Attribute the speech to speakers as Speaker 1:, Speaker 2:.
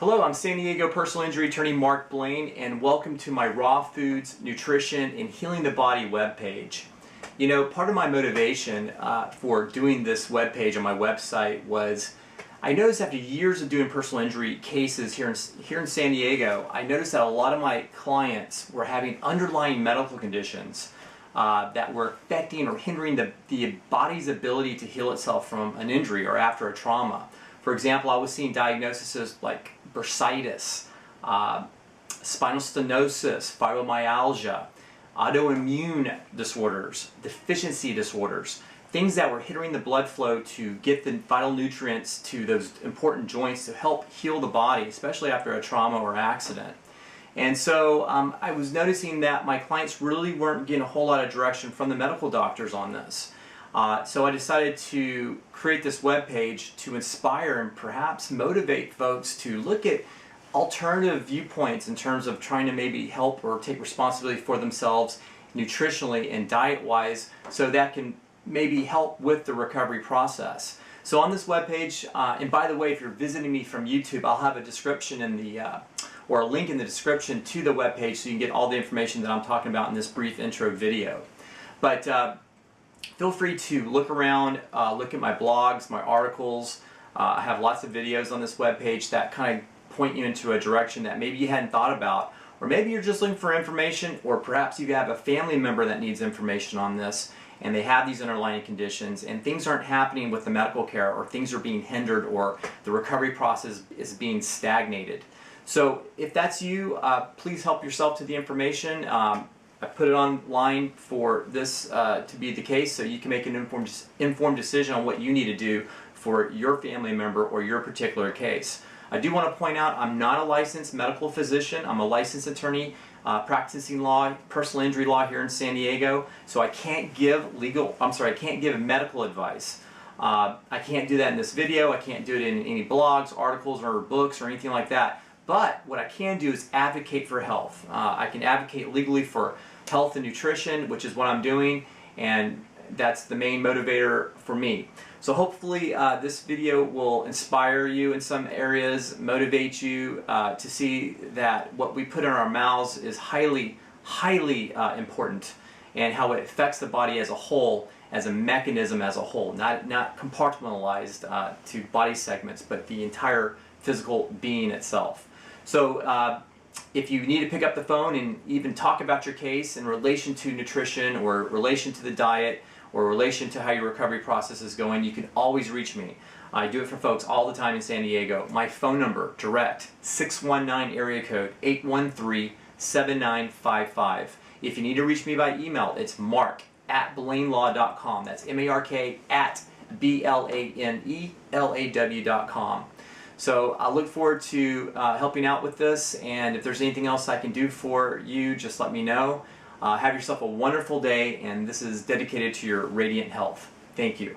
Speaker 1: Hello, I'm San Diego personal injury attorney Mark Blane, and welcome to my Raw Foods, Nutrition, and Healing the Body webpage. You know, part of my motivation for doing this webpage on my website was I noticed after years of doing personal injury cases here in San Diego, I noticed that a lot of my clients were having underlying medical conditions that were affecting or hindering the body's ability to heal itself from an injury or after a trauma. For example, I was seeing diagnoses like bursitis, spinal stenosis, fibromyalgia, autoimmune disorders, deficiency disorders, things that were hindering the blood flow to get the vital nutrients to those important joints to help heal the body, especially after a trauma or accident. And so I was noticing that my clients really weren't getting a whole lot of direction from the medical doctors on this. So I decided to create this webpage to inspire and perhaps motivate folks to look at alternative viewpoints in terms of trying to maybe help or take responsibility for themselves nutritionally and diet-wise, so that can maybe help with the recovery process. So on this webpage, and by the way, if you're visiting me from YouTube, I'll have a description in the or a link in the description to the webpage so you can get all the information that I'm talking about in this brief intro video. But feel free to look around, look at my blogs, my articles. I have lots of videos on this webpage that kind of point you into a direction that maybe you hadn't thought about, or maybe you're just looking for information, or perhaps you have a family member that needs information on this and they have these underlying conditions and things aren't happening with the medical care, or things are being hindered, or the recovery process is being stagnated. So if that's you, please help yourself to the information. I put it online for this to be the case, so you can make an informed decision on what you need to do for your family member or your particular case. I do want to point out I'm not a licensed medical physician. I'm a licensed attorney practicing law, personal injury law here in San Diego, so I can't give I can't give medical advice. I can't do that in this video. I can't do it in any blogs, articles, or books, or anything like that. But what I can do is advocate for health. I can advocate legally for health and nutrition, which is what I'm doing, and that's the main motivator for me. So hopefully this video will inspire you in some areas, motivate you to see that what we put in our mouths is highly important, and how it affects the body as a whole, as a mechanism as a whole, not compartmentalized to body segments, but the entire physical being itself. So if you need to pick up the phone and even talk about your case in relation to nutrition, or relation to the diet, or relation to how your recovery process is going, you can always reach me. I do it for folks all the time in San Diego. My phone number, direct, 619 area code 813-7955. If you need to reach me by email, it's mark@blanelaw.com. That's mark@BLANELAW.com. So I look forward to helping out with this, and if there's anything else I can do for you, just let me know. Have yourself a wonderful day, and this is dedicated to your radiant health. Thank you.